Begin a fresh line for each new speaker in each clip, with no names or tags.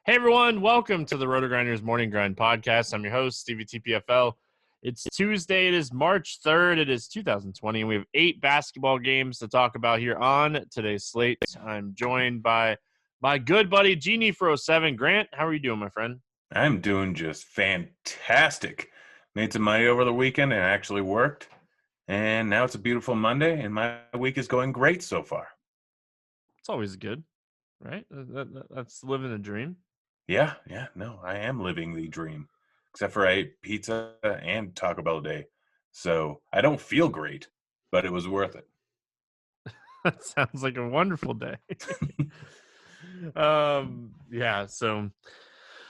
Hey everyone, welcome to the RotoGrinders Morning Grind Podcast. I'm your host, Stevietpfl. It's Tuesday, it is March 3rd, it is 2020, and we have 8 basketball games to talk about here on today's slate. I'm joined by my good buddy, Genie for 07. Grant, how are you doing, my friend?
I'm doing just fantastic. Made some money over the weekend and actually worked. And now it's a beautiful Monday, and my week is going great so far.
It's always good, right? That's living the dream.
Yeah, no, I am living the dream. Except for I ate pizza and Taco Bell today. So I don't feel great, but it was worth it.
That sounds like a wonderful day. So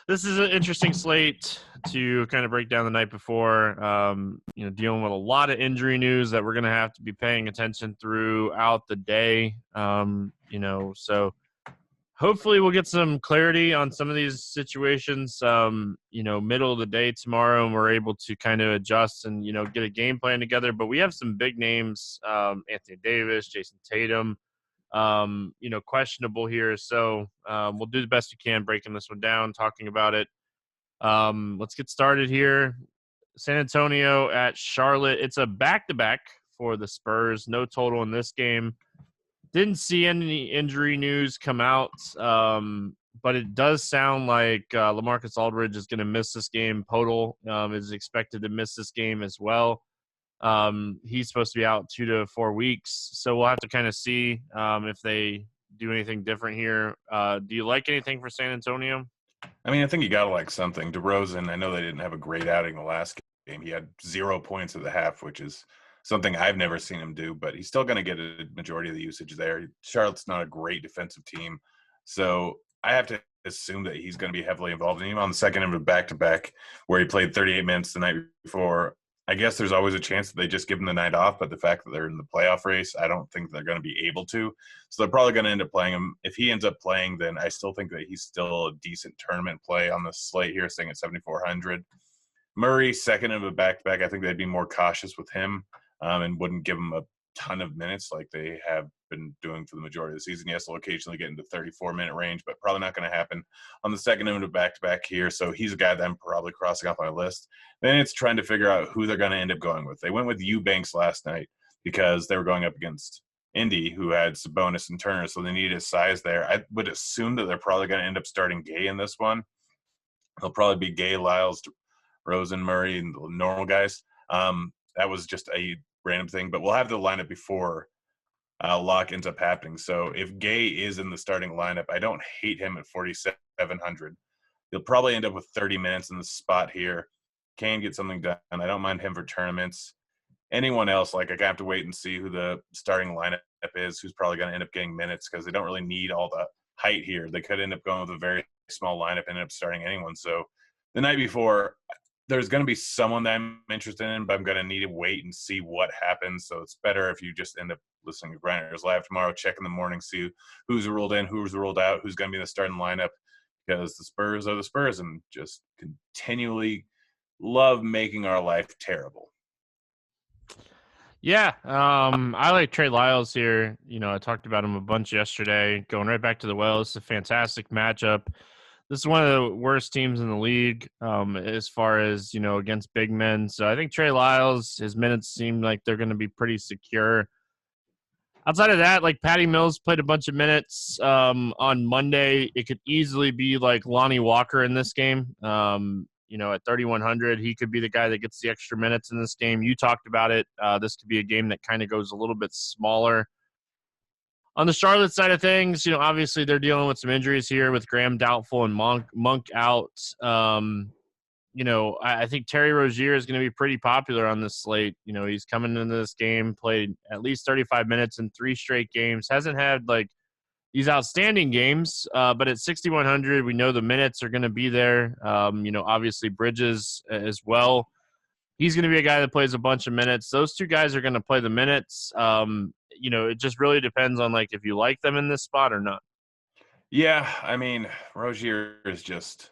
this is an interesting slate to kind of break down the night before, dealing with a lot of injury news that we're going to have to be paying attention throughout the day. So hopefully we'll get some clarity on some of these situations, middle of the day tomorrow, and we're able to kind of adjust and, get a game plan together. But we have some big names, Anthony Davis, Jason Tatum, questionable here. So we'll do the best we can breaking this one down, talking about it. Let's get started here. San Antonio at Charlotte. It's a back-to-back for the Spurs. No total in this game. Didn't see any injury news come out, but it does sound like LaMarcus Aldridge is going to miss this game. Podol is expected to miss this game as well. He's supposed to be out 2 to 4 weeks, so we'll have to kind of see if they do anything different here. Do you like anything for San Antonio?
I mean, I think you got to like something. DeRozan, I know they didn't have a great outing the last game. He had 0 points at the half, which is something I've never seen him do, but he's still going to get a majority of the usage there. Charlotte's not a great defensive team, so I have to assume that he's going to be heavily involved. And even on the second end of a back-to-back where he played 38 minutes the night before, I guess there's always a chance that they just give him the night off, but the fact that they're in the playoff race, I don't think they're going to be able to. So they're probably going to end up playing him. If he ends up playing, then I still think that he's still a decent tournament play on the slate here, staying at 7,400. Murray, second of a back-to-back, I think they'd be more cautious with him and wouldn't give him a ton of minutes like they have been doing for the majority of the season. Yes, they'll occasionally get into 34-minute range, but probably not going to happen on the second end of back-to-back here. So he's a guy that I'm probably crossing off my list. Then it's trying to figure out who they're going to end up going with. They went with Eubanks last night because they were going up against Indy, who had Sabonis and Turner, so they needed size there. I would assume that they're probably going to end up starting Gay in this one. It'll probably be Gay, Lyles, Rosen, Murray, and the normal guys. That was just a random thing, but we'll have the lineup before lock ends up happening. So if Gay is in the starting lineup, I don't hate him at 4,700. He'll probably end up with 30 minutes in the spot here. Can get something done. I don't mind him for tournaments. Anyone else, like I have to wait and see who the starting lineup is, who's probably going to end up getting minutes because they don't really need all the height here. They could end up going with a very small lineup and end up starting anyone. So the night before, there's going to be someone that I'm interested in, but I'm going to need to wait and see what happens. So it's better if you just end up listening to Grinders Live tomorrow, check in the morning, see who's ruled in, who's ruled out, who's going to be in the starting lineup, because the Spurs are the Spurs and just continually love making our life terrible.
Yeah, I like Trey Lyles here. I talked about him a bunch yesterday, going right back to the well. It's a fantastic matchup. This is one of the worst teams in the league as far as, against big men. So I think Trey Lyles, his minutes seem like they're going to be pretty secure. Outside of that, like Patty Mills played a bunch of minutes on Monday. It could easily be like Lonnie Walker in this game. At 3,100, he could be the guy that gets the extra minutes in this game. You talked about it. This could be a game that kind of goes a little bit smaller. On the Charlotte side of things, obviously they're dealing with some injuries here with Graham doubtful and Monk out. I think Terry Rozier is going to be pretty popular on this slate. He's coming into this game, played at least 35 minutes in 3 straight games. Hasn't had like these outstanding games, but at 6,100, we know the minutes are going to be there. Obviously Bridges as well. He's going to be a guy that plays a bunch of minutes. Those 2 guys are going to play the minutes. It just really depends on like if you like them in this spot or not.
Yeah, I mean, Rozier is just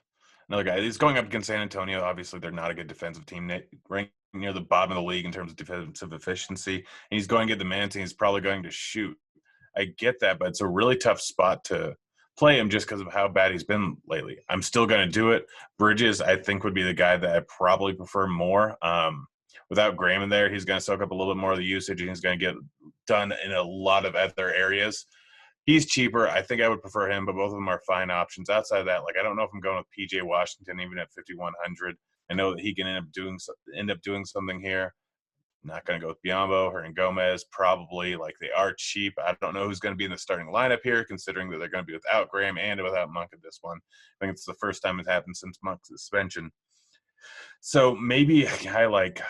another guy. He's going up against San Antonio. Obviously, they're not a good defensive team, ranked near the bottom of the league in terms of defensive efficiency. And he's going to get the minutes, and he's probably going to shoot. I get that, but it's a really tough spot to play him just because of how bad he's been lately. I'm still going to do it. Bridges, I think, would be the guy that I probably prefer more. Without Graham in there, he's going to soak up a little bit more of the usage, and he's going to get done in a lot of other areas. He's cheaper. I think I would prefer him, but both of them are fine options. Outside of that, like I don't know if I'm going with PJ Washington even at 5,100. I know that he can end up doing something here. Not going to go with Biombo or Gomez, probably. Like they are cheap. I don't know who's going to be in the starting lineup here, considering that they're going to be without Graham and without Monk at this one. I think it's the first time it's happened since Monk's suspension. So maybe a guy like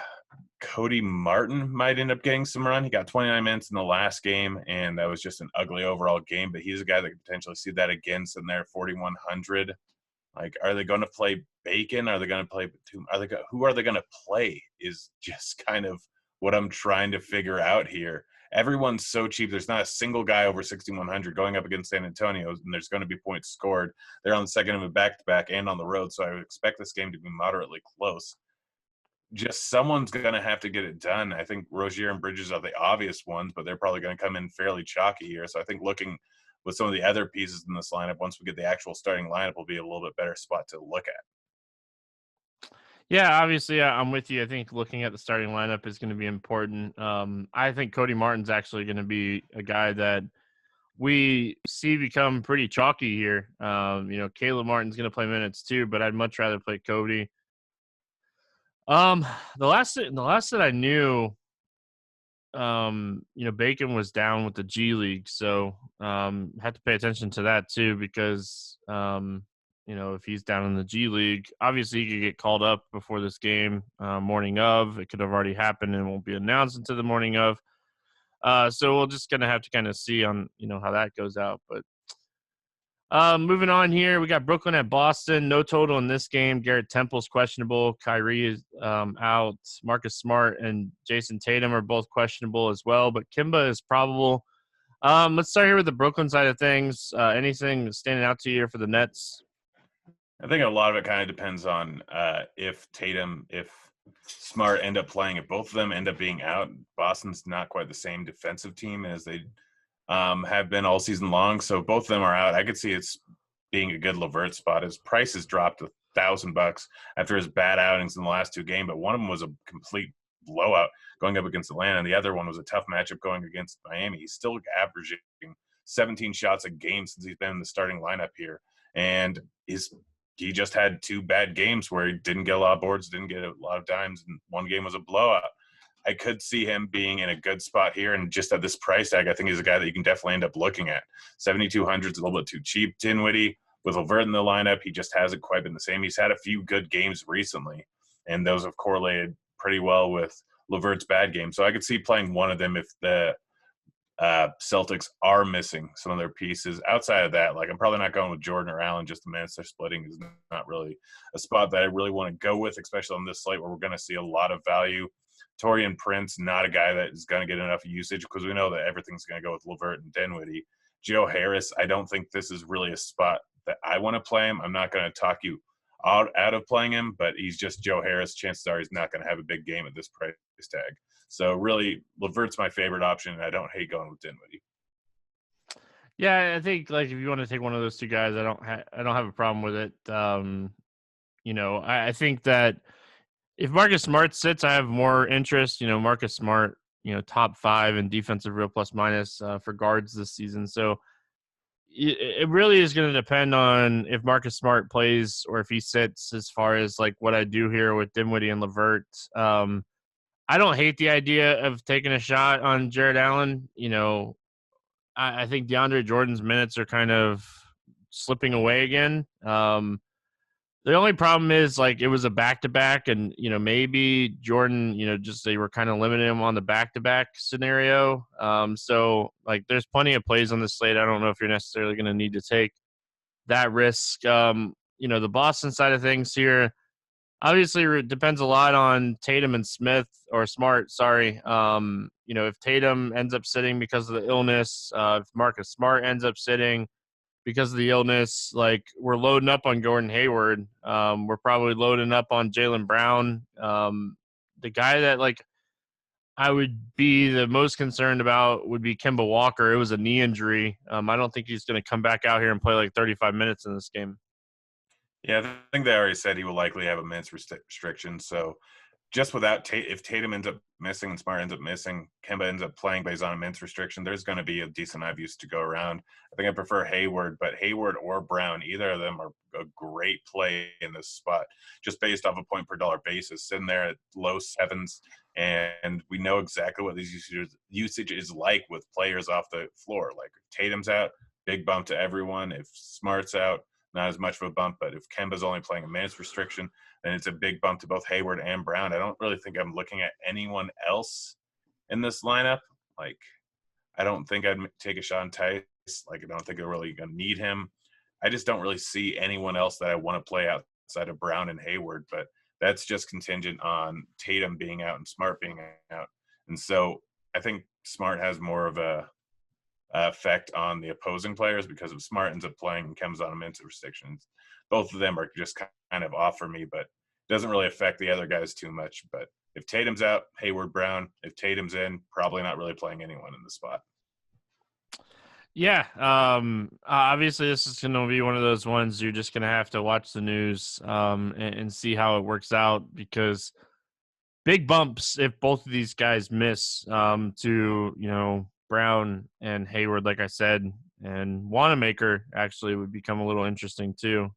Cody Martin might end up getting some run. He got 29 minutes in the last game, and that was just an ugly overall game. But he's a guy that could potentially see that again sitting there at 4,100. Like, are they going to play Bacon? Are they going to play Batum? Who are they going to play? Is just kind of what I'm trying to figure out here. Everyone's so cheap. There's not a single guy over 6,100 going up against San Antonio, and there's going to be points scored. They're on the second of a back-to-back and on the road, so I would expect this game to be moderately close. Just someone's going to have to get it done. I think Rozier and Bridges are the obvious ones, but they're probably going to come in fairly chalky here. So I think looking with some of the other pieces in this lineup, once we get the actual starting lineup, will be a little bit better spot to look at.
Yeah, obviously, I'm with you. I think looking at the starting lineup is going to be important. I think Cody Martin's actually going to be a guy that we see become pretty chalky here. Caleb Martin's going to play minutes too, but I'd much rather play Cody. The last that I knew, Bacon was down with the G League, so had to pay attention to that too because if he's down in the G League, obviously he could get called up before this game, morning of. It could have already happened and won't be announced until the morning of. So we're just gonna have to kind of see on how that goes out, but. Moving on here, we got Brooklyn at Boston. No total in this game. Garrett Temple's questionable. Kyrie is out. Marcus Smart and Jason Tatum are both questionable as well, but Kimba is probable. Let's start here with the Brooklyn side of things. Anything standing out to you for the Nets?
I think a lot of it kind of depends on if Smart end up playing. If both of them end up being out, Boston's not quite the same defensive team as they have been all season long. So both of them are out. I could see it's being a good LeVert spot. His price has dropped $1,000 after his bad outings in the last two games, but one of them was a complete blowout going up against Atlanta, and the other one was a tough matchup going against Miami. He's still averaging 17 shots a game since he's been in the starting lineup here, and he just had two bad games where he didn't get a lot of boards, didn't get a lot of dimes, and one game was a blowout. I could see him being in a good spot here, and just at this price tag, I think he's a guy that you can definitely end up looking at. 7,200 is a little bit too cheap. Dinwiddie, with LeVert in the lineup, he just hasn't quite been the same. He's had a few good games recently, and those have correlated pretty well with LeVert's bad game. So I could see playing one of them if the Celtics are missing some of their pieces. Outside of that, like I'm probably not going with Jordan or Allen. Just the minutes they're splitting is not really a spot that I really want to go with, especially on this slate where we're going to see a lot of value. Taurean Prince, not a guy that is going to get enough usage because we know that everything's going to go with LeVert and Dinwiddie. Joe Harris, I don't think this is really a spot that I want to play him. I'm not going to talk you out of playing him, but he's just Joe Harris. Chances are he's not going to have a big game at this price tag. So really, LeVert's my favorite option, and I don't hate going with Dinwiddie.
Yeah, I think like if you want to take one of those two guys, I don't have a problem with it. I think that if Marcus Smart sits, I have more interest. Marcus Smart, top 5 in defensive real plus minus for guards this season. So it really is going to depend on if Marcus Smart plays or if he sits as far as like what I do here with Dinwiddie and LeVert. I don't hate the idea of taking a shot on Jared Allen. I think DeAndre Jordan's minutes are kind of slipping away again. The only problem is like it was a back-to-back and, maybe Jordan, just they were kind of limiting him on the back-to-back scenario. So like there's plenty of plays on this slate. I don't know if you're necessarily going to need to take that risk. The Boston side of things here, obviously it depends a lot on Tatum and Smart. If Tatum ends up sitting because of the illness, if Marcus Smart ends up sitting because of the illness, like we're loading up on Gordon Hayward. We're probably loading up on Jaylen Brown. The guy that like I would be the most concerned about would be Kemba Walker. It was a knee injury. I don't think he's going to come back out here and play like 35 minutes in this game.
Yeah, I think they already said he will likely have a minutes restriction. So just without if Tatum ends up missing and Smart ends up missing, Kemba ends up playing, but he's on a minutes restriction, there's going to be a decent amount of use to go around. I think I prefer Hayward, but Hayward or Brown, either of them are a great play in this spot, just based off a point per dollar basis, sitting there at low sevens. And we know exactly what these usage is like with players off the floor. Like if Tatum's out, big bump to everyone. If Smart's out, not as much of a bump. But if Kemba's only playing a minutes restriction, then it's a big bump to both Hayward and Brown. I don't really think I'm looking at anyone else in this lineup. Like, I don't think I'd take a shot on Tice. Like, I don't think they're really going to need him. I just don't really see anyone else that I want to play outside of Brown and Hayward. But that's just contingent on Tatum being out and Smart being out. And so I think Smart has more of a effect on the opposing players because if Smart ends up playing and comes on a minutes restrictions, both of them are just kind of off for me, but it doesn't really affect the other guys too much. But if Tatum's out, Hayward, Brown. If Tatum's in, probably not really playing anyone in the spot.
Yeah. Obviously, this is going to be one of those ones you're just going to have to watch the news and see how it works out because big bumps if both of these guys miss to, Brown and Hayward, like I said, and Wanamaker actually would become a little interesting too.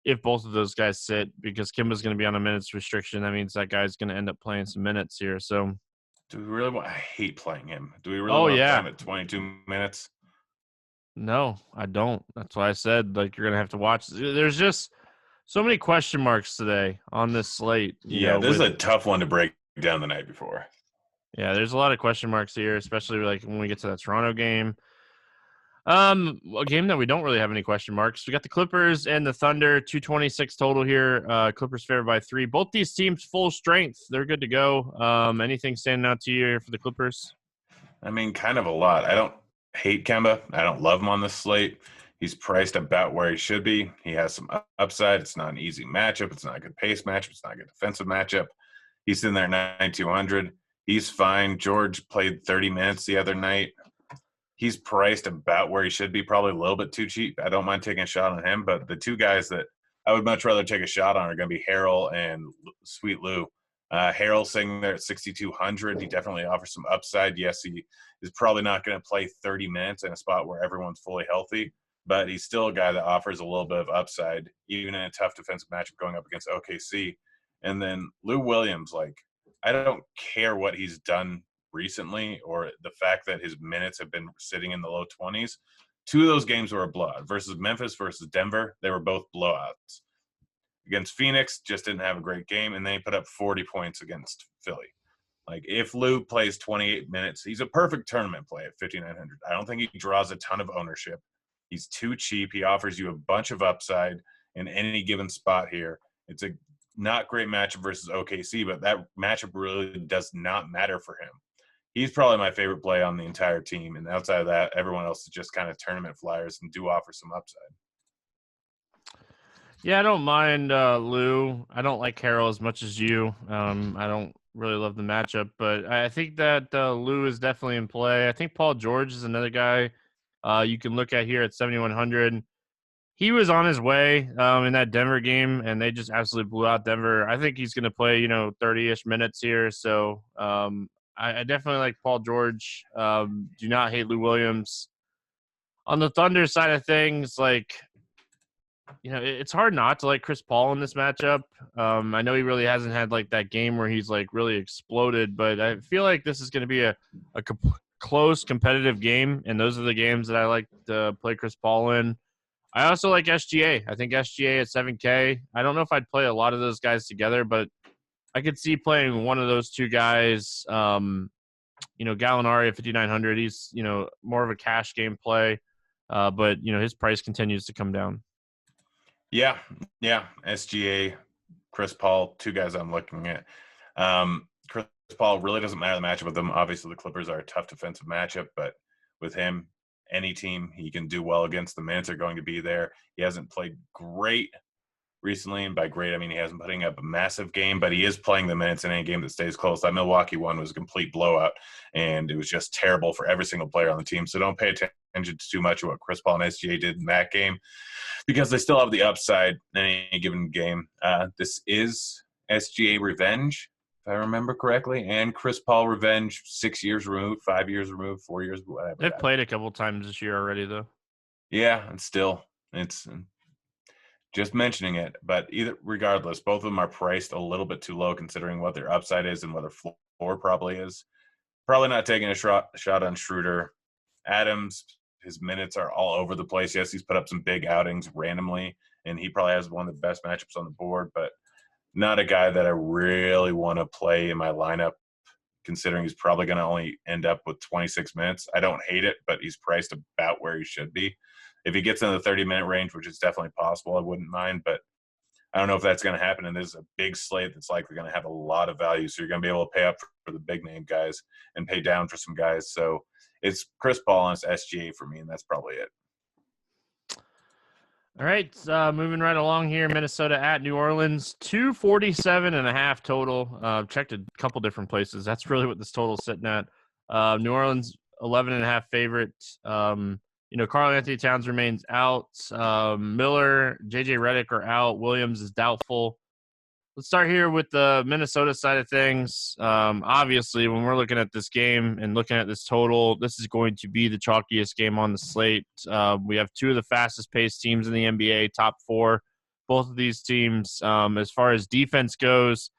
If both of those guys sit, because Kimba's going to be on a minutes restriction, that means that guy's going to end up playing some minutes here. So,
do we really want? I hate playing him. Do we really want to play him at 22 minutes?
No, I don't. That's why I said like you're going to have to watch. There's just so many question marks today on this slate.
This is a tough one to break down the night before.
Yeah, there's a lot of question marks here, especially like when we get to that Toronto game. A game that we don't really have any question marks. We got the Clippers and the Thunder, 226 total here. Clippers favored by 3. Both these teams full strength. They're good to go. Anything standing out to you here for the Clippers?
I mean, kind of a lot. I don't hate Kemba. I don't love him on this slate. He's priced about where he should be. He has some upside. It's not an easy matchup. It's not a good pace matchup. It's not a good defensive matchup. He's sitting there at 9,200. He's fine. George played 30 minutes the other night. He's priced about where he should be, probably a little bit too cheap. I don't mind taking a shot on him, but the two guys that I would much rather take a shot on are going to be Harrell and Sweet Lou. Harrell sitting there at 6,200. He definitely offers some upside. Yes, he is probably not going to play 30 minutes in a spot where everyone's fully healthy, but he's still a guy that offers a little bit of upside, even in a tough defensive matchup going up against OKC. And then Lou Williams, like, I don't care what he's done recently or the fact that his minutes have been sitting in the low 20s. 2 of those games were a blowout. Versus Memphis versus Denver, they were both blowouts. Against Phoenix, just didn't have a great game, and then he put up 40 points against Philly. Like, if Lou plays 28 minutes, he's a perfect tournament play at 5,900. I don't think he draws a ton of ownership. He's too cheap. He offers you a bunch of upside in any given spot here. It's a not great matchup versus OKC, but that matchup really does not matter for him. He's probably my favorite play on the entire team. And outside of that, everyone else is just kind of tournament flyers and do offer some upside.
Yeah, I don't mind Lou. I don't like Harrell as much as you. I don't really love the matchup, but I think that Lou is definitely in play. I think Paul George is another guy you can look at here at 7,100. He was on his way in that Denver game, and they just absolutely blew out Denver. I think he's going to play, 30-ish minutes here. So I definitely like Paul George. Do not hate Lou Williams. On the Thunder side of things, it's hard not to like Chris Paul in this matchup. I know he really hasn't had that game where he's really exploded, but I feel like this is going to be a close competitive game, and those are the games that I like to play Chris Paul in. I also like SGA. I think SGA at 7K. I don't know if I'd play a lot of those guys together, but I could see playing one of those two guys. Gallinari at 5,900. He's, more of a cash game play, but, his price continues to come down.
Yeah. SGA, Chris Paul, 2 guys I'm looking at. Chris Paul really doesn't matter the matchup with them. Obviously, the Clippers are a tough defensive matchup, but with him, any team he can do well against. The minutes are going to be there. He hasn't played great recently. And by great, I mean he hasn't putting up a massive game, but he is playing the minutes in any game that stays close. That Milwaukee one was a complete blowout, and it was just terrible for every single player on the team. So don't pay attention to too much of what Chris Paul and SGA did in that game, because they still have the upside in any given game. This is SGA revenge, if I remember correctly, and Chris Paul revenge 6 years removed, 5 years removed, 4 years, whatever.
They've played a couple times this year already, though.
Yeah, and still, it's just mentioning it. But regardless, both of them are priced a little bit too low considering what their upside is and what their floor probably is. Probably not taking a shot on Schroeder. Adams, his minutes are all over the place. Yes, he's put up some big outings randomly, and he probably has one of the best matchups on the board, but not a guy that I really want to play in my lineup, considering he's probably going to only end up with 26 minutes. I don't hate it, but he's priced about where he should be. If he gets in the 30-minute range, which is definitely possible, I wouldn't mind, but I don't know if that's going to happen. And this is a big slate that's likely going to have a lot of value. So you're going to be able to pay up for the big name guys and pay down for some guys. So it's Chris Paul and it's SGA for me, and that's probably it.
All right, moving right along here, Minnesota at New Orleans, 247.5 total. Checked a couple different places. That's really what this total is sitting at. New Orleans, 11.5 favorite. Karl Anthony Towns remains out. Miller, JJ Redick are out. Williams is doubtful. Let's start here with the Minnesota side of things. Obviously, when we're looking at this game and looking at this total, this is going to be the chalkiest game on the slate. We have two of the fastest-paced teams in the NBA, top four. Both of these teams, as far as defense goes,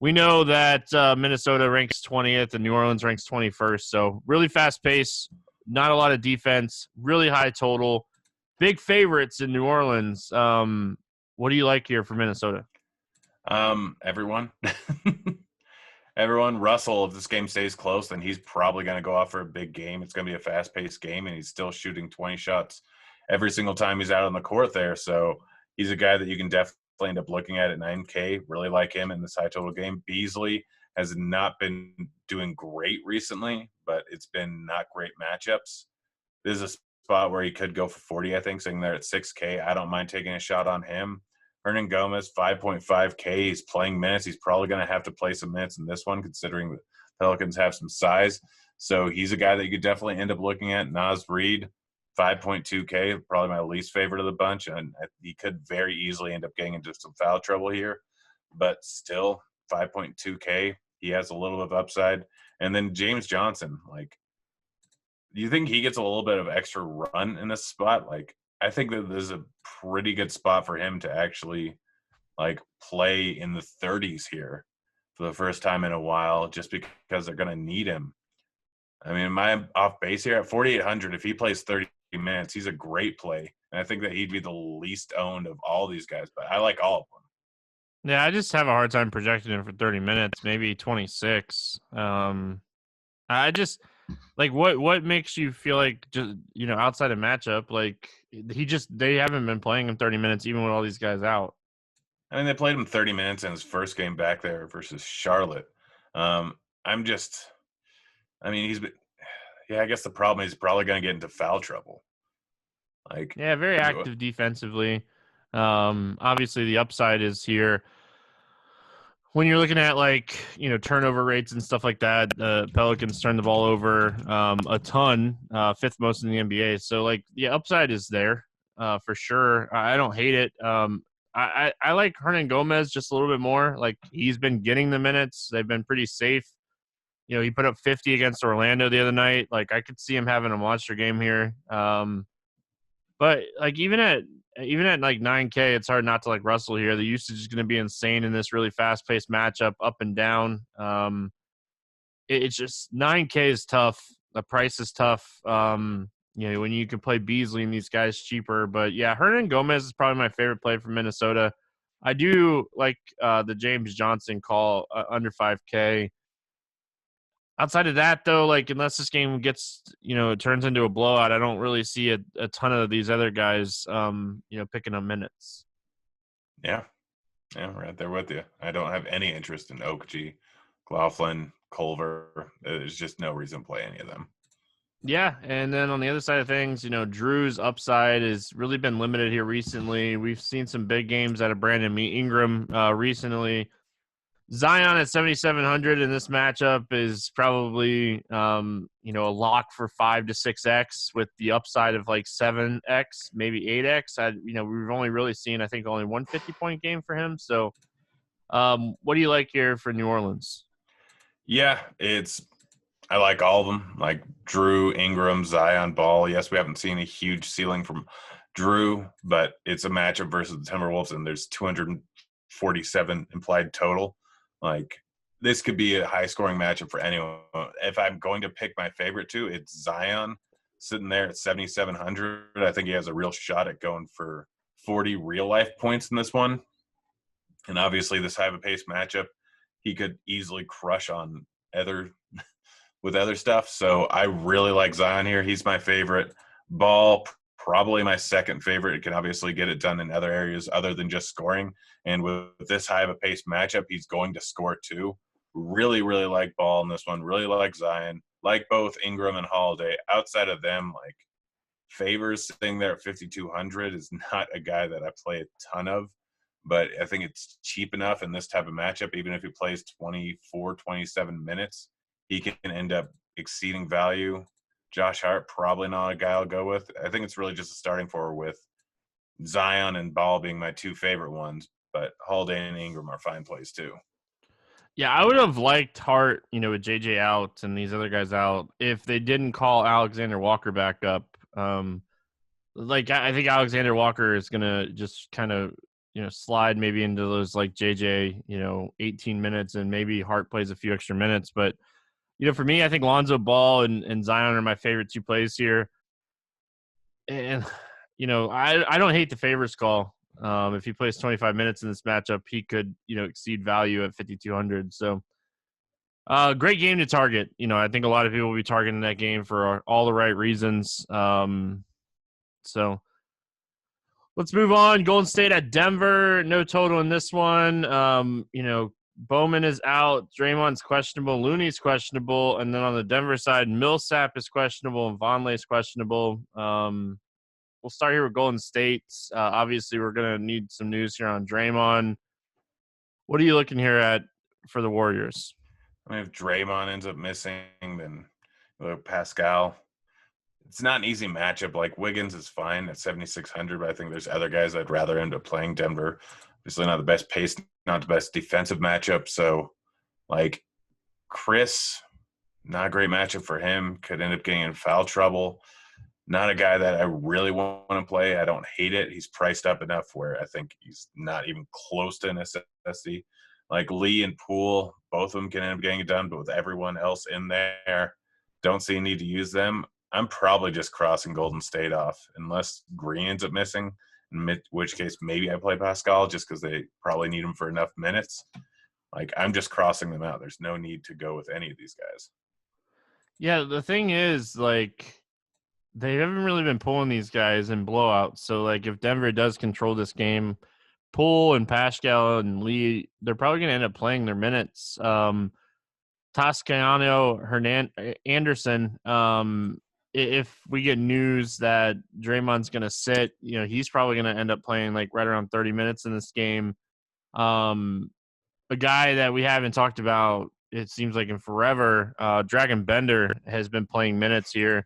we know that Minnesota ranks 20th and New Orleans ranks 21st. So really fast-paced, not a lot of defense, really high total. Big favorites in New Orleans. What do you like here for Minnesota?
Everyone. Russell, if this game stays close, then he's probably going to go off for a big game. It's going to be a fast-paced game, and he's still shooting 20 shots every single time he's out on the court there. So he's a guy that you can definitely end up looking at 9K. Really like him in this high total game. Beasley has not been doing great recently, but it's been not great matchups. This is a spot where he could go for 40, I think, sitting there at 6K. I don't mind taking a shot on him. Hernan Gomez, 5.5K. He's playing minutes. He's probably going to have to play some minutes in this one, considering the Pelicans have some size. So he's a guy that you could definitely end up looking at. Naz Reid, 5.2K, probably my least favorite of the bunch. And he could very easily end up getting into some foul trouble here. But still, 5.2K. He has a little bit of upside. And then James Johnson, do you think he gets a little bit of extra run in this spot? I think that this is a pretty good spot for him to actually play in the 30s here for the first time in a while, just because they're going to need him. I mean, am I off base here at 4,800? If he plays 30 minutes, he's a great play. And I think that he'd be the least owned of all these guys, but I like all of them.
Yeah, I just have a hard time projecting him for 30 minutes, maybe 26. I just what makes you feel like, just outside of matchup, they haven't been playing him 30 minutes even with all these guys out.
I mean, they played him 30 minutes in his first game back there versus Charlotte. I guess the problem is he's probably going to get into foul trouble.
Very active defensively. Obviously the upside is here. When you're looking at turnover rates and stuff like that, the Pelicans turn the ball over a ton, fifth most in the NBA. So upside is there for sure. I don't hate it. I like Hernan Gomez just a little bit more. He's been getting the minutes. They've been pretty safe. He put up 50 against Orlando the other night. I could see him having a monster game here. But even at 9K, it's hard not to like Russell here. The usage is going to be insane in this really fast-paced matchup, up and down. It's just 9K is tough. The price is tough. When you can play Beasley and these guys cheaper. But yeah, Hernan Gomez is probably my favorite play from Minnesota. I do like the James Johnson call under 5K. Outside of that, though, unless this game gets, it turns into a blowout, I don't really see a ton of these other guys, picking up minutes.
Yeah, right there with you. I don't have any interest in Oakji, Laughlin, Culver. There's just no reason to play any of them.
Yeah, and then on the other side of things, Drew's upside has really been limited here recently. We've seen some big games out of Brandon Ingram recently. Zion at 7,700 in this matchup is probably, a lock for 5 to 6x with the upside of like 7x, maybe 8x. We've only really seen, I think, only one 50-point game for him. So, what do you like here for New Orleans?
Yeah, I like all of them, like Drew, Ingram, Zion, Ball. Yes, we haven't seen a huge ceiling from Drew, but it's a matchup versus the Timberwolves, and there's 247 implied total. Like, this could be a high-scoring matchup for anyone. If I'm going to pick my favorite two, it's Zion sitting there at 7,700. I think he has a real shot at going for 40 real-life points in this one. And obviously, this high of a pace matchup, he could easily crush on other with other stuff. So I really like Zion here. He's my favorite. Ball, probably my second favorite. It can obviously get it done in other areas other than just scoring. And with this high of a pace matchup, he's going to score too. Really, really like Ball in this one. Really like Zion. Like both Ingram and Holiday. Outside of them, like Favors sitting there at 5,200 is not a guy that I play a ton of, but I think it's cheap enough in this type of matchup. Even if he plays 24, 27 minutes, he can end up exceeding value. Josh Hart, probably not a guy I'll go with. I think it's really just a starting forward with Zion and Ball being my two favorite ones, but Holiday and Ingram are fine plays too.
Yeah, I would have liked Hart, with JJ out and these other guys out, if they didn't call Alexander Walker back up. I think Alexander Walker is gonna just kind of slide maybe into those like JJ 18 minutes, and maybe Hart plays a few extra minutes. But for me, I think Lonzo Ball and Zion are my favorite two plays here. And I don't hate the favors call. If he plays 25 minutes in this matchup, he could exceed value at 5,200. So great game to target. I think a lot of people will be targeting that game for all the right reasons. So let's move on. Golden State at Denver. No total in this one. Bowman is out. Draymond's questionable. Looney's questionable. And then on the Denver side, Millsap is questionable and Vonleh is questionable. We'll start here with Golden State. Obviously, we're going to need some news here on Draymond. What are you looking here at for the Warriors?
I mean, if Draymond ends up missing, then Pascal. It's not an easy matchup. Like Wiggins is fine at 7,600, but I think there's other guys I'd rather end up playing. Denver, obviously not the best pace, not the best defensive matchup. So, like Chris, not a great matchup for him. Could end up getting in foul trouble. Not a guy that I really want to play. I don't hate it. He's priced up enough where I think he's not even close to necessity. Like Lee and Poole, both of them can end up getting it done, but with everyone else in there, don't see a need to use them. I'm probably just crossing Golden State off unless Green ends up missing, in which case maybe I play Pascal just because they probably need him for enough minutes. Like, I'm just crossing them out. There's no need to go with any of these guys.
Yeah, the thing is, like, they haven't really been pulling these guys in blowouts. So, like, if Denver does control this game, Poole and Pascal and Lee, they're probably going to end up playing their minutes. Toscano, Anderson, if we get news that Draymond's going to sit, he's probably going to end up playing like right around 30 minutes in this game. A guy that we haven't talked about, it seems like in forever, Dragon Bender has been playing minutes here.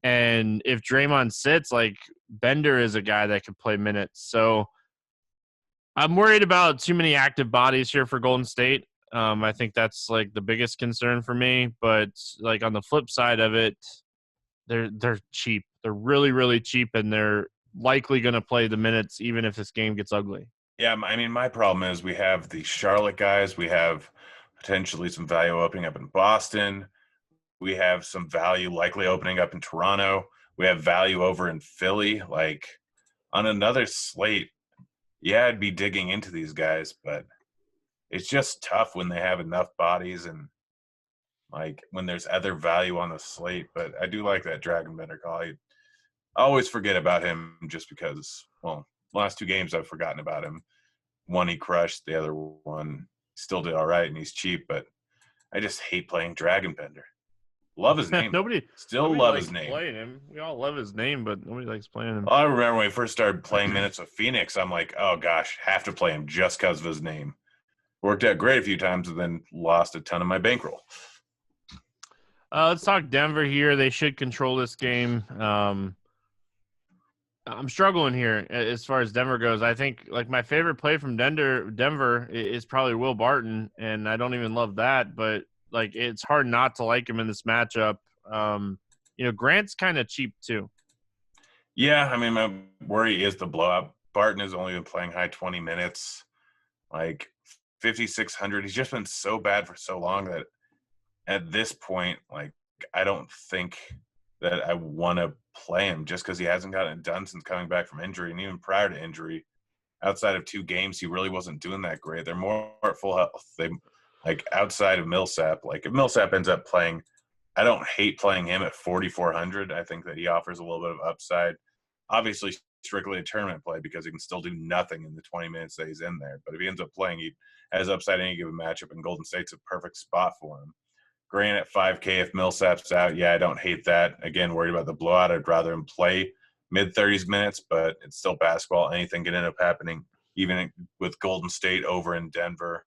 And if Draymond sits, like Bender is a guy that could play minutes. So I'm worried about too many active bodies here for Golden State. I think that's like the biggest concern for me. But like on the flip side of it, they're cheap. They're really, really cheap, and they're likely going to play the minutes even if this game gets ugly.
Yeah, I mean, my problem is we have the Charlotte guys. We have potentially some value opening up in Boston. We have some value likely opening up in Toronto. We have value over in Philly. Like, on another slate, yeah, I'd be digging into these guys, but it's just tough when they have enough bodies and like when there's other value on the slate. But I do like that Dragon Bender call. I always forget about him just because, well, last two games I've forgotten about him. One he crushed, the other one still did all right, and he's cheap, but I just hate playing Dragon Bender. Love his name. Still
Nobody
love his
likes
name.
playing him. We all love his name, but nobody likes playing him.
Well, I remember when we first started playing minutes with Phoenix, I'm like, oh gosh, have to play him just because of his name. Worked out great a few times and then lost a ton of my bankroll.
Let's talk Denver here. They should control this game. I'm struggling here as far as Denver goes. I think like my favorite play from Denver is probably Will Barton, and I don't even love that, but like it's hard not to like him in this matchup. Grant's kind of cheap too.
Yeah, I mean, my worry is the blowout. Barton has only been playing high 20 minutes, like 5,600. He's just been so bad for so long that at this point, like, I don't think that I want to play him just because he hasn't gotten it done since coming back from injury. And even prior to injury, outside of 2 games, he really wasn't doing that great. They're more at full health. They like outside of Millsap. Like if Millsap ends up playing, I don't hate playing him at 4,400. I think that he offers a little bit of upside. Obviously, strictly a tournament play because he can still do nothing in the 20 minutes that he's in there. But if he ends up playing, he has upside in any given matchup, and Golden State's a perfect spot for him. Grant at 5K if Millsap's out. Yeah, I don't hate that. Again, worried about the blowout. I'd rather him play mid-30s minutes, but it's still basketball. Anything can end up happening, even with Golden State over in Denver.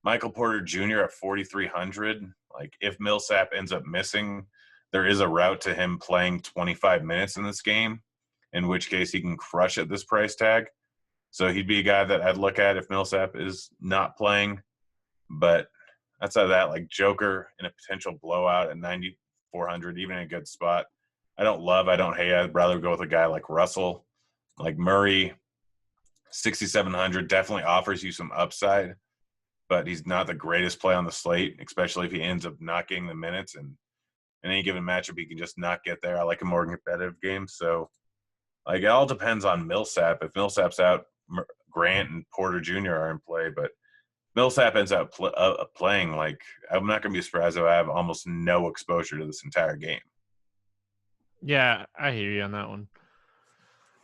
Michael Porter Jr. at 4,300. Like, if Millsap ends up missing, there is a route to him playing 25 minutes in this game, in which case he can crush at this price tag. So he'd be a guy that I'd look at if Millsap is not playing. But outside of that, like Joker in a potential blowout at 9,400, even in a good spot. I don't hate. I'd rather go with a guy like Russell, like Murray, 6,700 definitely offers you some upside, but he's not the greatest play on the slate, especially if he ends up not getting the minutes. And in any given matchup, he can just not get there. I like a more competitive game. So, like, it all depends on Millsap. If Millsap's out, Grant and Porter Jr. are in play, but Millsap ends up playing, like, I'm not going to be surprised if I have almost no exposure to this entire game.
Yeah, I hear you on that one.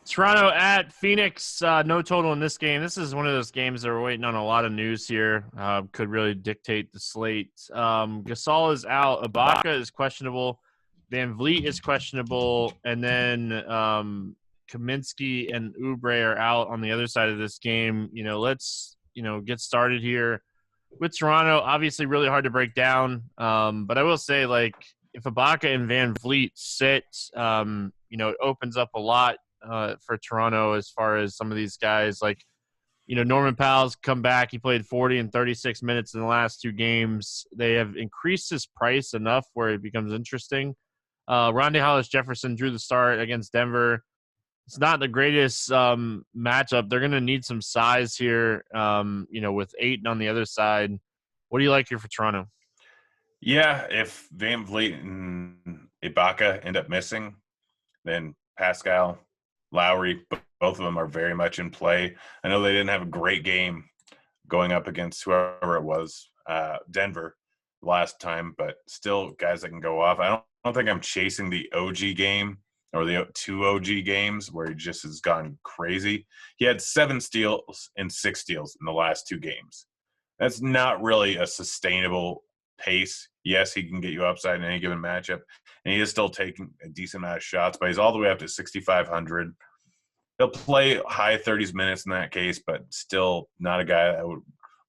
Toronto at Phoenix, no total in this game. This is one of those games that we're waiting on a lot of news here. Could really dictate the slate. Gasol is out. Ibaka is questionable. Van Vliet is questionable. And then Kaminsky and Oubre are out on the other side of this game. Let's, get started here. With Toronto, obviously really hard to break down. But I will say, like, if Ibaka and Van Vliet sit, it opens up a lot for Toronto as far as some of these guys. Like, Norman Powell's come back. He played 40 and 36 minutes in the last 2 games. They have increased his price enough where it becomes interesting. Rondae Hollis-Jefferson drew the start against Denver. It's not the greatest matchup. They're going to need some size here, with Ayton on the other side. What do you like here for Toronto?
Yeah, if Van Vliet and Ibaka end up missing, then Pascal, Lowry, both of them are very much in play. I know they didn't have a great game going up against whoever it was, Denver, last time, but still guys that can go off. I don't think I'm chasing the OG game or the 2 OG games where he just has gone crazy. He had 7 steals and 6 steals in the last 2 games. That's not really a sustainable pace. Yes, he can get you upside in any given matchup, and he is still taking a decent amount of shots, but he's all the way up to 6,500. He'll play high 30s minutes in that case, but still not a guy I would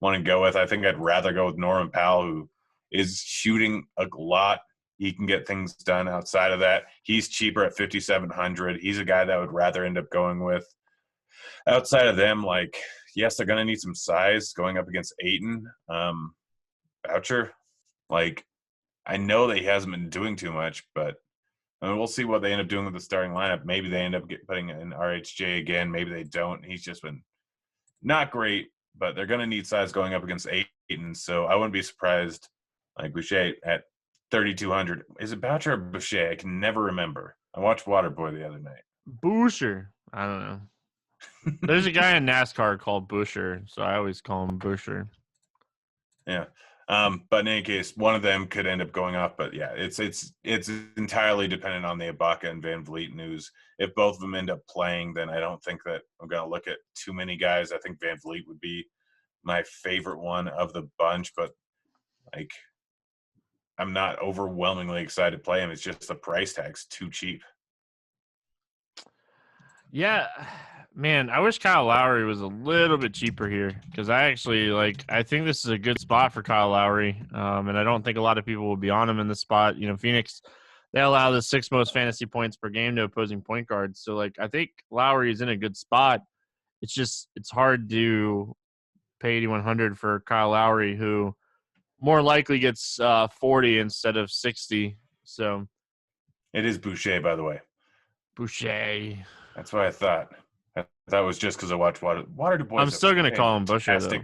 want to go with. I think I'd rather go with Norman Powell, who is shooting a lot. He can get things done outside of that. He's cheaper at 5,700. He's a guy that I would rather end up going with. Outside of them, like, yes, they're going to need some size going up against Ayton. Boucher, like, I know that he hasn't been doing too much, but we'll see what they end up doing with the starting lineup. Maybe they end up putting in RHJ again. Maybe they don't. He's just been not great, but they're going to need size going up against Ayton. So I wouldn't be surprised, like, Boucher at 3,200. Is it Boucher or Boucher? I can never remember. I watched Waterboy the other night.
Boucher. I don't know. There's a guy in NASCAR called Boucher, so I always call him Boucher.
Yeah. But in any case, one of them could end up going off. But yeah, it's entirely dependent on the Ibaka and Van Vliet news. If both of them end up playing, then I don't think that I'm going to look at too many guys. I think Van Vliet would be my favorite one of the bunch. But, like, I'm not overwhelmingly excited to play him. It's just the price tag's too cheap.
Yeah, man, I wish Kyle Lowry was a little bit cheaper here because I think this is a good spot for Kyle Lowry, and I don't think a lot of people will be on him in this spot. Phoenix, they allow the 6th most fantasy points per game to opposing point guards, so I think Lowry is in a good spot. It's hard to pay 8,100 for Kyle Lowry, who more likely gets 40 instead of 60. So
It is Boucher, by the way.
Boucher.
That's what I thought. That was just because I watched Water Boy.
I'm still going to call him Boucher, though.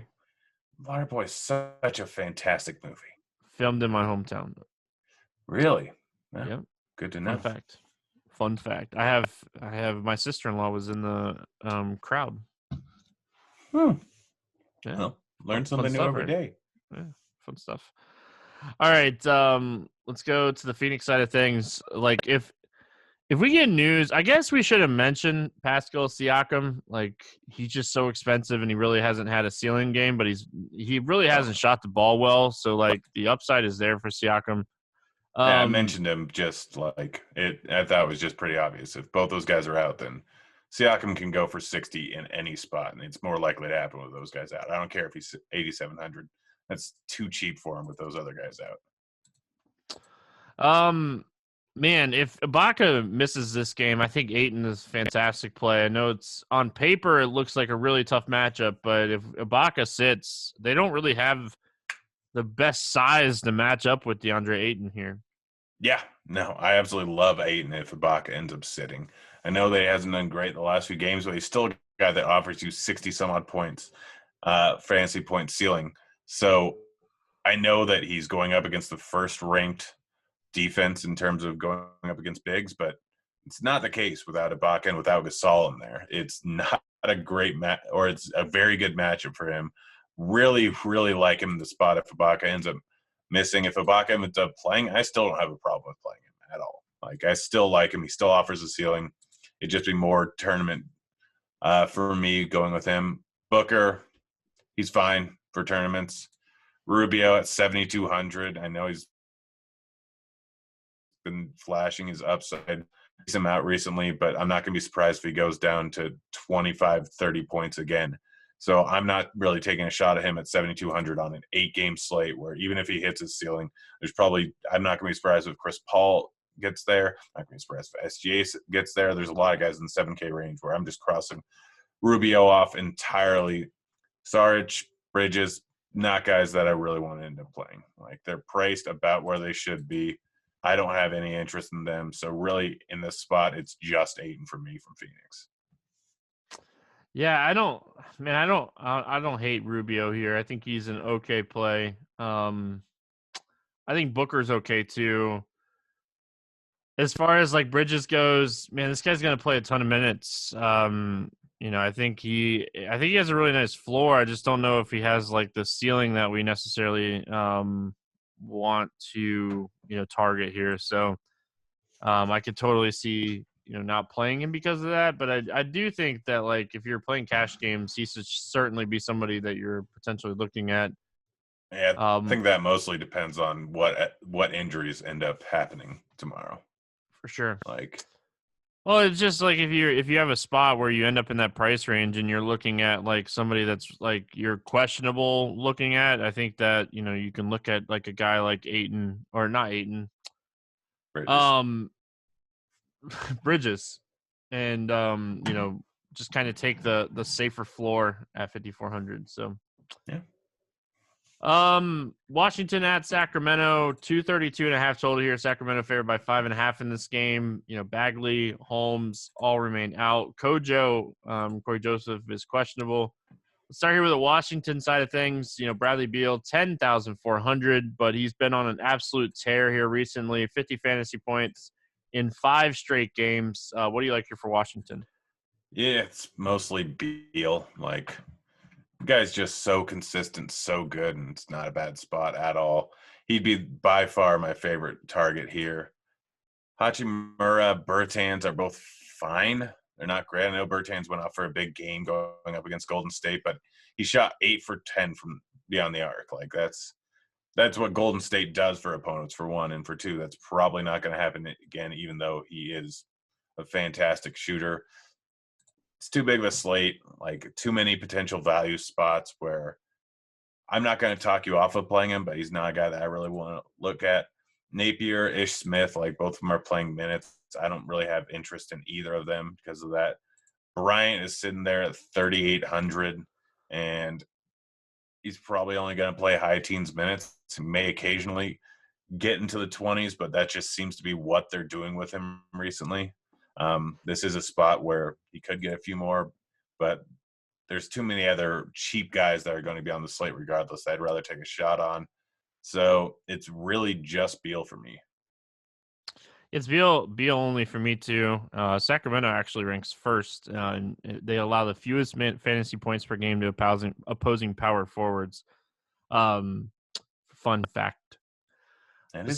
Waterboy is such a fantastic movie.
Filmed in my hometown.
Really? Yeah.
Yep.
Good to know.
Fun fact. I have my sister-in-law was in the crowd.
Yeah.
Well,
learn something new every day.
Yeah, fun stuff. All right, let's go to the Phoenix side of things. If we get news, I guess we should have mentioned Pascal Siakam. He's just so expensive, and he really hasn't had a ceiling game, but he really hasn't shot the ball well. So, the upside is there for Siakam.
I mentioned him just it. I thought it was just pretty obvious. If both those guys are out, then Siakam can go for 60 in any spot, and it's more likely to happen with those guys out. I don't care if he's 8,700. That's too cheap for him with those other guys
out. Man, if Ibaka misses this game, I think Ayton is a fantastic play. I know it's on paper, it looks like a really tough matchup, but if Ibaka sits, they don't really have the best size to match up with DeAndre Ayton here.
Yeah, no, I absolutely love Ayton if Ibaka ends up sitting. I know that he hasn't done great the last few games, but he's still a guy that offers you 60-some-odd points, fantasy point ceiling. So I know that he's going up against the first-ranked defense in terms of going up against bigs, but it's not the case without Ibaka and without Gasol in there. It's not a great match, or it's a very good matchup for him. Really, really like him in the spot if Ibaka ends up missing. If Ibaka ends up playing, I still don't have a problem with playing him at all. I still like him. He still offers a ceiling. It'd just be more tournament for me going with him. Booker, he's fine for tournaments. Rubio at 7,200. I know he's been flashing his upside some out recently, but I'm not going to be surprised if he goes down to 25, 30 points again. So I'm not really taking a shot at him at 7,200 on an 8-game slate where even if he hits his ceiling, I'm not going to be surprised if Chris Paul gets there. I'm not going to be surprised if SGA gets there. There's a lot of guys in the 7K range where I'm just crossing Rubio off entirely. Saric, Bridges, not guys that I really want to end up playing. They're priced about where they should be. I don't have any interest in them. So really in this spot, it's just Ayton for me from Phoenix.
Yeah, I don't hate Rubio here. I think he's an okay play. I think Booker's okay too. As far as Bridges goes, man, this guy's going to play a ton of minutes. I think he has a really nice floor. I just don't know if he has the ceiling that we necessarily want to target here. So I could totally see not playing him because of that, but I do think that if you're playing cash games, he should certainly be somebody that you're potentially looking at.
Yeah, I think that mostly depends on what injuries end up happening tomorrow.
For sure.
Well,
it's just if you have a spot where you end up in that price range and you're looking at somebody that's you're questionable looking at, I think that you can look at a guy like Ayton or not Ayton, Bridges, and just kind of take the safer floor at 5,400. So
yeah.
Washington at Sacramento, 232.5 total here. Sacramento favored by 5.5 in this game. Bagley, Holmes all remain out. Kojo, Corey Joseph is questionable. Let's start here with the Washington side of things. Bradley Beal, 10,400, but he's been on an absolute tear here recently. 50 fantasy points in 5 straight games. What do you like here for Washington?
Yeah, it's mostly Beal. The guy's just so consistent, so good, and it's not a bad spot at all. He'd be by far my favorite target here. Hachimura, Bertans are both fine. They're not great. I know Bertans went out for a big game going up against Golden State, but he shot 8 for 10 from beyond the arc. That's that's what Golden State does for opponents, for one, and for two, that's probably not going to happen again, even though he is a fantastic shooter. It's too big of a slate, like too many potential value spots where I'm not going to talk you off of playing him, but he's not a guy that I really want to look at. Napier, Ish Smith, like both of them are playing minutes. I don't really have interest in either of them because of that. Bryant is sitting there at 3,800, and he's probably only going to play high teens minutes. He may occasionally get into the 20s, but that just seems to be what they're doing with him recently. This is a spot where he could get a few more, but there's too many other cheap guys that are going to be on the slate regardless. I'd rather take a shot on. So it's really just Beal for me.
It's Beal only for me too. Sacramento actually ranks first, and they allow the fewest fantasy points per game to opposing power forwards. Fun fact. The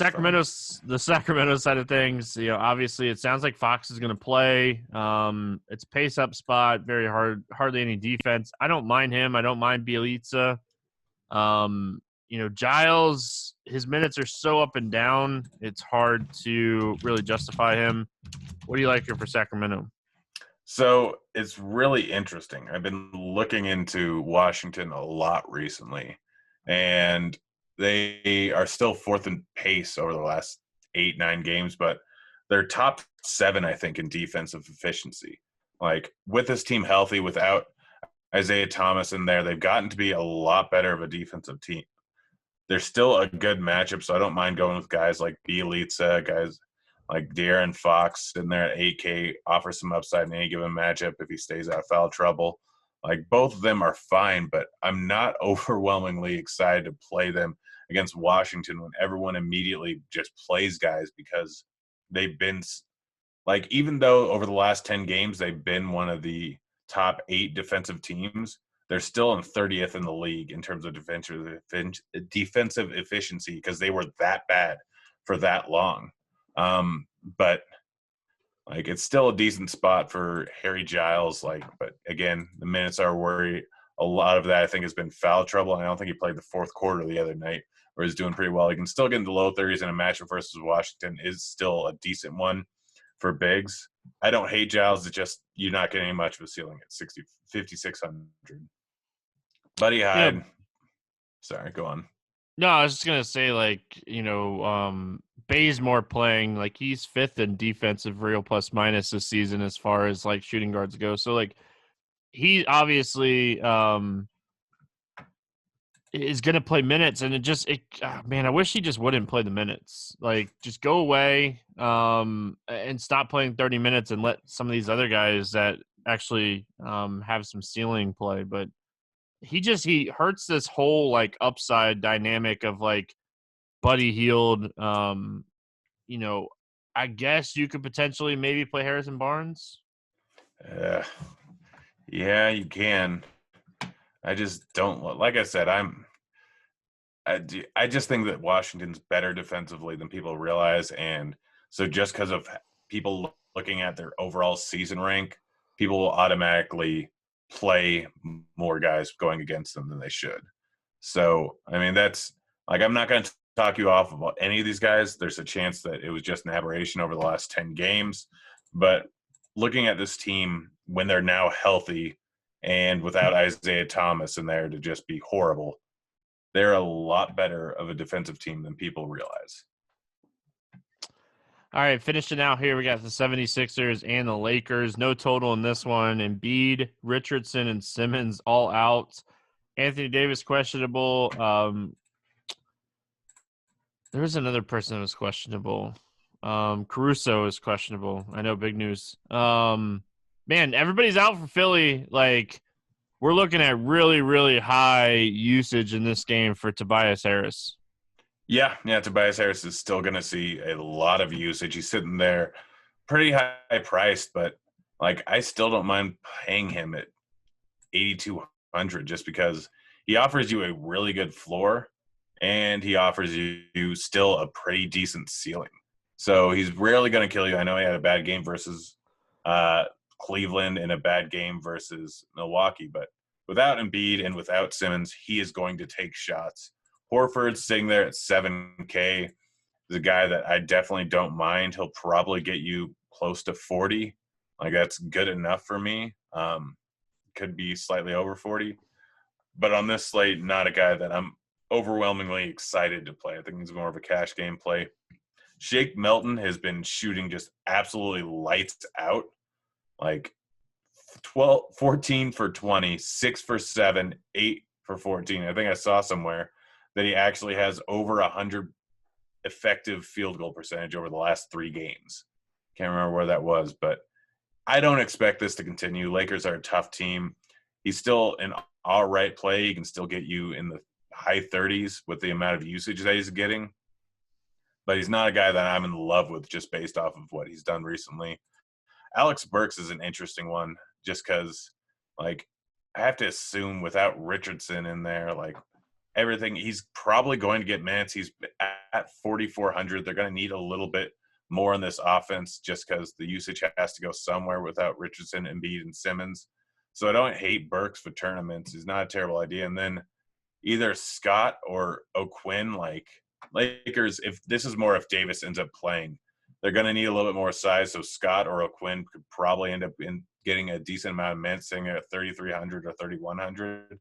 Sacramento side of things, obviously it sounds like Fox is going to play. It's a pace up spot, very hardly any defense. I don't mind him. I don't mind Bjelica. Giles, his minutes are so up and down, it's hard to really justify him. What do you like here for Sacramento?
So it's really interesting. I've been looking into Washington a lot recently, and they are still fourth in pace over the last 8-9 games, but they're top 7, I think, in defensive efficiency. Like, with this team healthy, without Isaiah Thomas in there, they've gotten to be a lot better of a defensive team. They're still a good matchup, so I don't mind going with guys like Bjelica, guys like De'Aaron Fox in there at 8K, offer some upside in any given matchup if he stays out of foul trouble. Like, both of them are fine, but I'm not overwhelmingly excited to play them against Washington when everyone immediately just plays guys, because they've been like, even though over the last 10 games they've been one of the top 8 defensive teams, they're still in 30th in the league in terms of defensive efficiency because they were that bad for that long. But like, it's still a decent spot for Harry Giles. Like, but again, the minutes are worried. A lot of that, I think, has been foul trouble. I don't think he played the fourth quarter the other night, where he's doing pretty well. He can still get in the low 30s in a matchup versus Washington is still a decent one for bigs. I don't hate Giles. It's just you're not getting much of a ceiling at 5,600. Buddy Hyde. Yeah. Sorry, go on.
No, I was just going to say, Bazemore playing, like, he's 5th in defensive real plus minus this season as far as, like, shooting guards go. So, like, he obviously is going to play minutes, and man, I wish he just wouldn't play the minutes. Like, just go away and stop playing 30 minutes and let some of these other guys that actually have some ceiling play. But he hurts this whole, like, upside dynamic of, like, Buddy Hield. I guess you could potentially maybe play Harrison Barnes.
Yeah, you can. I just don't, like I said, I just think that Washington's better defensively than people realize, and so just because of people looking at their overall season rank, people will automatically play more guys going against them than they should. So, I mean, that's like, I'm not going to talk you off about any of these guys. There's a chance that it was just an aberration over the last 10 games. But looking at this team when they're now healthy and without Isaiah Thomas in there to just be horrible, they're a lot better of a defensive team than people realize.
All right, finishing out here, we got the 76ers and the Lakers. No total in this one. Embiid, Richardson, and Simmons all out. Anthony Davis questionable. There was another person that was questionable. Caruso is questionable. I know, big news. Man, everybody's out for Philly. Like, we're looking at really, really high usage in this game for Tobias Harris.
Yeah, Tobias Harris is still going to see a lot of usage. He's sitting there pretty high priced, but, like, I still don't mind paying him at 8,200 just because he offers you a really good floor and he offers you still a pretty decent ceiling. So he's rarely going to kill you. I know he had a bad game versus Cleveland and a bad game versus Milwaukee, but without Embiid and without Simmons, he is going to take shots Horford's sitting there at 7K. Is a guy that I definitely don't mind. He'll probably get you close to 40. Like, that's good enough for me. Could be slightly over 40. But on this slate, not a guy that I'm overwhelmingly excited to play. I think he's more of a cash game play. Shake Melton has been shooting just absolutely lights out. Like 14 for 20, 6 for 7, 8 for 14. I think I saw somewhere that he actually has over 100 effective field goal percentage over the last 3 games. Can't remember where that was, but I don't expect this to continue. Lakers are a tough team. He's still an all right play. He can still get you in the high 30s with the amount of usage that he's getting. But he's not a guy that I'm in love with just based off of what he's done recently. Alex Burks is an interesting one just because, like, I have to assume without Richardson in there, like, everything, he's probably going to get minutes. He's at 4,400. They're going to need a little bit more in this offense just because the usage has to go somewhere without Richardson, Embiid, and Simmons. So I don't hate Burks for tournaments. It's not a terrible idea. And then either Scott or O'Quinn, like, Lakers, if this is more if Davis ends up playing, they're going to need a little bit more size. So Scott or O'Quinn could probably end up getting a decent amount of minutes, saying at 3,300 or 3,100.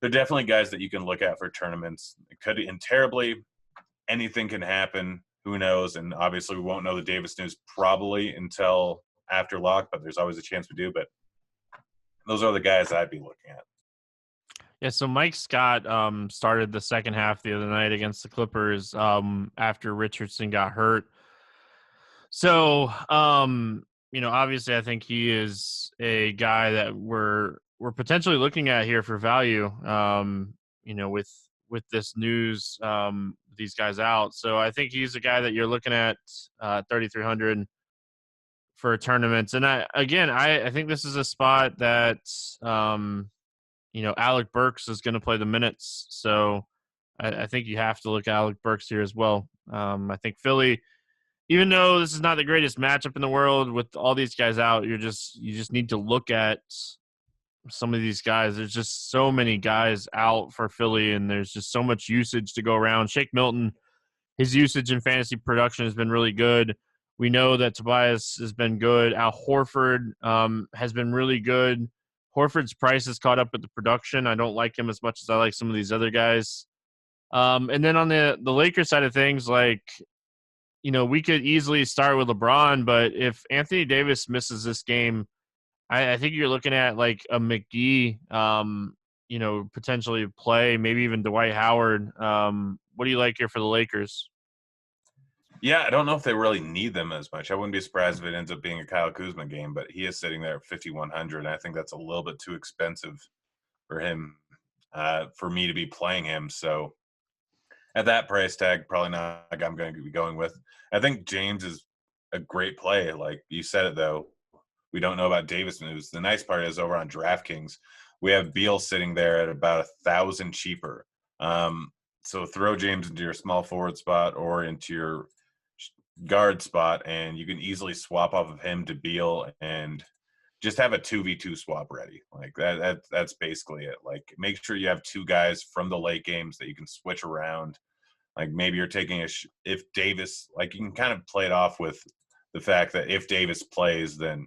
They're definitely guys that you can look at for tournaments. It could, and terribly, anything can happen. Who knows? And obviously, we won't know the Davis news probably until after lock, but there's always a chance we do. But those are the guys I'd be looking at.
Yeah, so Mike Scott started the second half the other night against the Clippers after Richardson got hurt. So, obviously I think he is a guy that we're potentially looking at here for value, with this news, these guys out. So I think he's a guy that you're looking at 3,300 for tournaments. And I think this is a spot that, Alec Burks is going to play the minutes. So I think you have to look at Alec Burks here as well. I think Philly, even though this is not the greatest matchup in the world with all these guys out, you just need to look at some of these guys. There's just so many guys out for Philly, and there's just so much usage to go around. Shake Milton, his usage in fantasy production has been really good. We know that Tobias has been good. Al Horford has been really good. Horford's price has caught up with the production. I don't like him as much as I like some of these other guys. And then on the Lakers side of things, like, we could easily start with LeBron, but if Anthony Davis misses this game, I think you're looking at like a McGee, potentially play, maybe even Dwight Howard. What do you like here for the Lakers?
Yeah, I don't know if they really need them as much. I wouldn't be surprised if it ends up being a Kyle Kuzma game, but he is sitting there at 5,100, and I think that's a little bit too expensive for him, for me to be playing him. So at that price tag, probably not like I'm going to be going with. I think James is a great play. Like you said it, though. We don't know about Davis news. The nice part is over on Draftkings, we have Beal sitting there at about 1,000 cheaper. So throw James into your small forward spot or into your guard spot, and you can easily swap off of him to Beal and just have a 2v2 swap ready. Like that's basically it. Like, make sure you have 2 guys from the late games that you can switch around. Like, maybe you're taking if Davis, like, you can kind of play it off with the fact that if Davis plays, then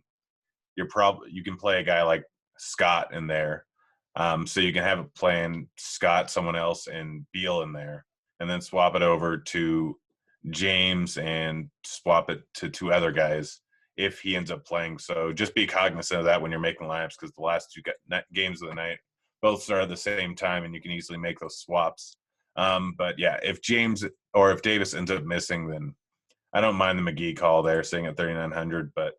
you can play a guy like Scott in there. So you can have it playing Scott, someone else, and Beal in there, and then swap it over to James and swap it to 2 other guys if he ends up playing. So just be cognizant of that when you're making lineups, because the last 2 games of the night both start at the same time, and you can easily make those swaps. But yeah, if James or if Davis ends up missing, then I don't mind the McGee call there, sitting at 3,900. But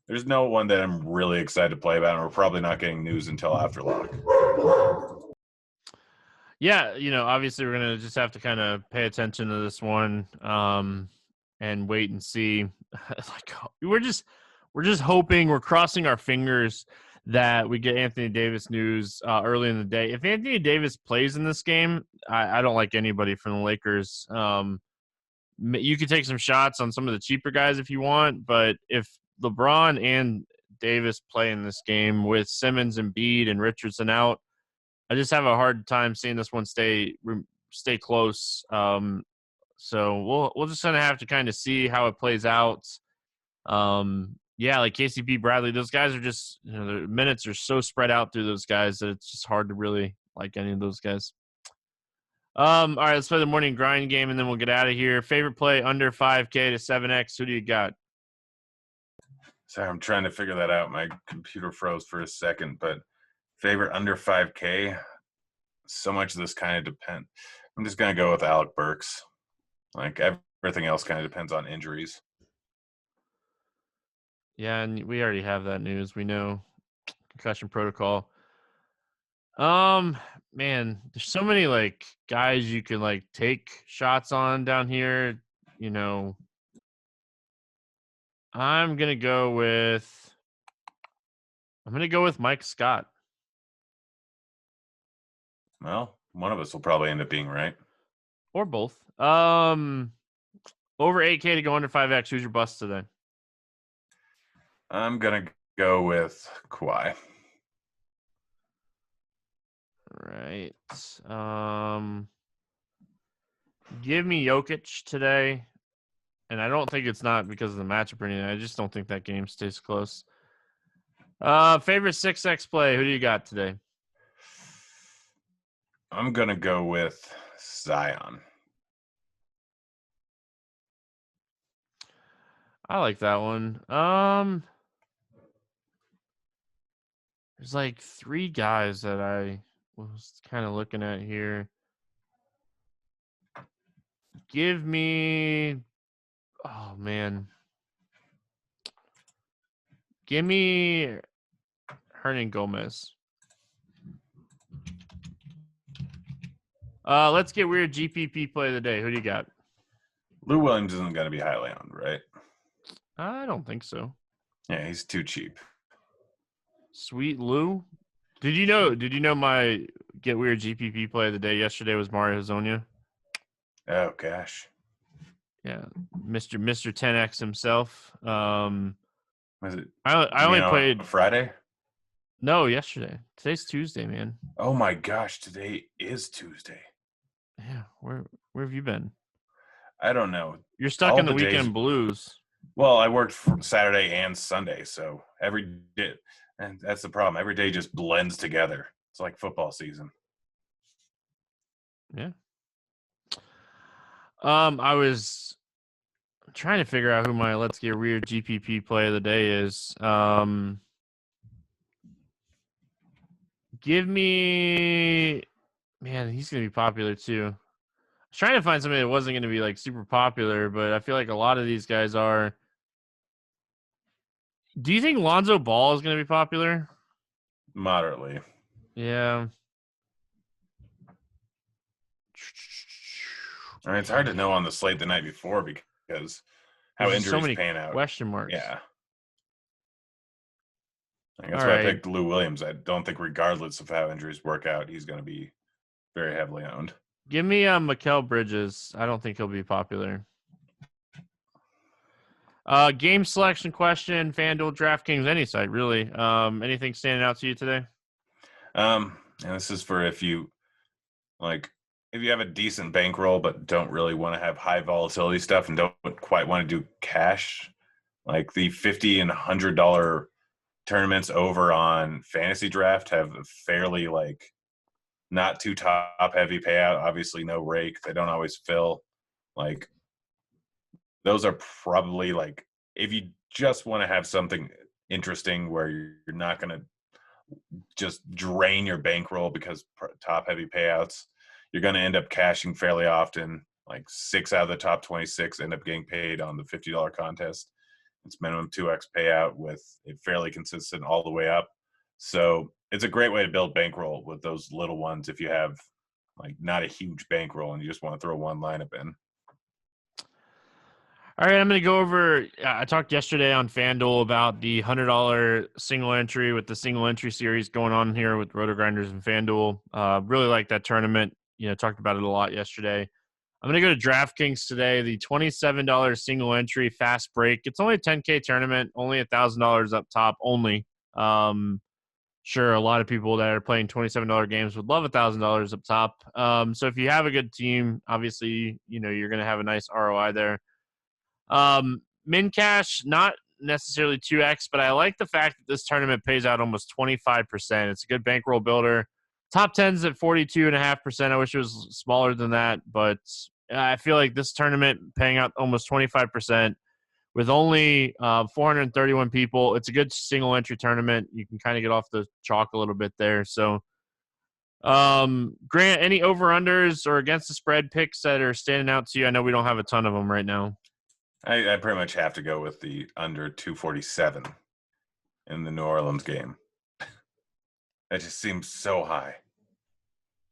there's no one that I'm really excited to play about, and we're probably not getting news until after lock.
Yeah, obviously we're going to just have to kind of pay attention to this one and wait and see. Like, we're just hoping, we're crossing our fingers that we get Anthony Davis news early in the day. If Anthony Davis plays in this game, I don't like anybody from the Lakers. You could take some shots on some of the cheaper guys if you want, but if LeBron and Davis play in this game with Simmons and Embiid and Richardson out, I just have a hard time seeing this one stay stay close. So we'll just kind of have to kind of see how it plays out. Yeah, like KCP, Bradley, those guys are just, the minutes are so spread out through those guys that it's just hard to really like any of those guys. All right, let's play the morning grind game, and then we'll get out of here. Favorite play under 5K to 7X. Who do you got?
Sorry, I'm trying to figure that out. My computer froze for a second, but favorite under 5K. So much of this kind of depends. I'm just going to go with Alec Burks. Like everything else kind of depends on injuries.
Yeah, and we already have that news. We know concussion protocol. Man, there's so many like guys you can like take shots on down here. I'm gonna go with Mike Scott.
Well, one of us will probably end up being right.
Or both. Over 8K to go under 5X. Who's your bust today?
I'm gonna go with Kawhi.
Right. Give me Jokic today. And I don't think it's not because of the matchup or anything. I just don't think that game stays close. Favorite 6X play. Who do you got today?
I'm going to go with Zion.
I like that one. There's like 3 guys that I was kind of looking at here. Give me, oh man. Give me Hernan Gomez. Let's get weird GPP play of the day. Who do you got?
Lou Williams isn't going to be highly owned, right?
I don't think so.
Yeah, he's too cheap.
Sweet Lou. Did you know my get weird GPP play of the day yesterday was Mario Hezonja?
Oh gosh.
Yeah, Mr. 10X himself.
Was it?
I only played
Friday.
No, yesterday. Today's Tuesday, man.
Oh my gosh, today is Tuesday.
Yeah, where have you been?
I don't know.
You're stuck in the weekend blues.
Well, I worked Saturday and Sunday, so every day, and that's the problem. Every day just blends together. It's like football season.
Yeah. I was trying to figure out who my Let's Get Weird GPP play of the day is. Give me, man, he's gonna be popular too. I was trying to find somebody that wasn't gonna be like super popular, but I feel like a lot of these guys are. Do you think Lonzo Ball is gonna be popular?
Moderately.
Yeah.
I mean, it's hard to know on the slate the night before because how
There's
injuries
so many
pan out.
Question marks.
Yeah. I think that's why I picked Lou Williams. I don't think regardless of how injuries work out, he's going to be very heavily owned.
Give me Mikal Bridges. I don't think he'll be popular. Game selection question, FanDuel, Draftkings, any site, really. Anything standing out to you today?
And this is for if you have a decent bankroll but don't really want to have high volatility stuff and don't quite want to do cash, like the $50 and $100 tournaments over on FantasyDraft have a fairly not too top heavy payout. Obviously no rake. They don't always fill. Those are probably if you just want to have something interesting where you're not going to just drain your bankroll because top heavy payouts, you're going to end up cashing fairly often. 6 out of the top 26 end up getting paid on the $50 contest. It's minimum 2x payout with it fairly consistent all the way up. So it's a great way to build bankroll with those little ones if you have not a huge bankroll and you just want to throw one lineup in.
All right, I'm going to go over. I talked yesterday on FanDuel about the $100 single entry with the single entry series going on here with RotoGrinders and FanDuel. Really like that tournament. Talked about it a lot yesterday. I'm going to go to DraftKings today. The $27 single entry fast break. It's only a 10K tournament, only $1,000 up top only. Sure, a lot of people that are playing $27 games would love $1,000 up top. So if you have a good team, obviously, you're going to have a nice ROI there. Min cash, not necessarily 2x, but I like the fact that this tournament pays out almost 25%. It's a good bankroll builder. Top 10's at 42.5%. I wish it was smaller than that, but I feel like this tournament paying out almost 25%. With only 431 people, it's a good single entry tournament. You can kind of get off the chalk a little bit there. So, Grant, any over-unders or against the spread picks that are standing out to you? I know we don't have a ton of them right now.
I pretty much have to go with the under 247 in the New Orleans game. That just seems so high.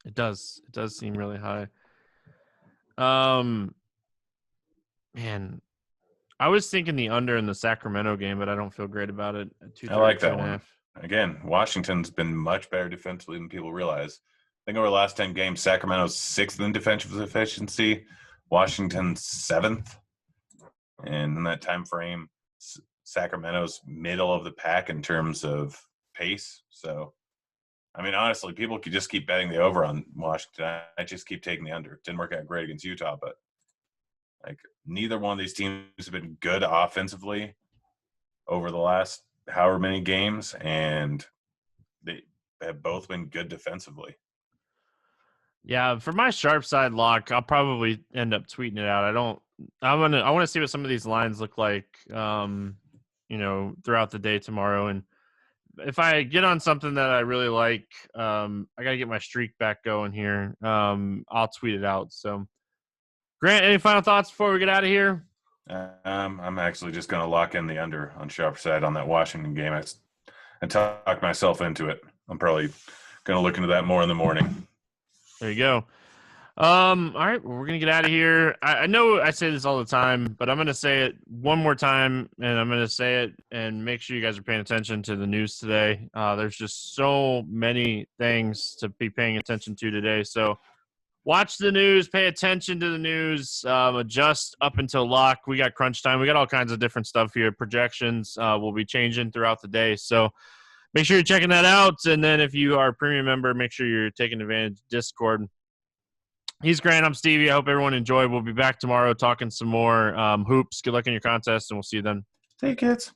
It does. It does seem really high. Man, I was thinking the under in the Sacramento game, but I don't feel great about it.
I like that one. Again, Washington's been much better defensively than people realize. I think over the last 10 games, Sacramento's 6th in defensive efficiency, Washington's 7th. And in that time frame, Sacramento's middle of the pack in terms of pace. So, I mean, honestly, people could just keep betting the over on Washington. I just keep taking the under. It didn't work out great against Utah, but neither one of these teams have been good offensively over the last however many games, and they have both been good defensively.
Yeah, for my sharp side lock, I'll probably end up tweeting it out. I want to see what some of these lines look like, throughout the day tomorrow. And if I get on something that I really like, I got to get my streak back going here. I'll tweet it out. So, Grant, any final thoughts before we get out of here?
I'm actually just going to lock in the under on sharp side on that Washington game. I talked myself into it. I'm probably going to look into that more in the morning.
There you go. All right, well, we're going to get out of here. I know I say this all the time, but I'm going to say it one more time, and I'm going to say it and make sure you guys are paying attention to the news today. There's just so many things to be paying attention to today. So watch the news, pay attention to the news, adjust up until lock. We got crunch time. We got all kinds of different stuff here. Projections will be changing throughout the day. So make sure you're checking that out. And then if you are a premium member, make sure you're taking advantage of Discord. He's Grant. I'm Stevie. I hope everyone enjoyed. We'll be back tomorrow talking some more hoops. Good luck in your contest, and we'll see you then.
See you, kids.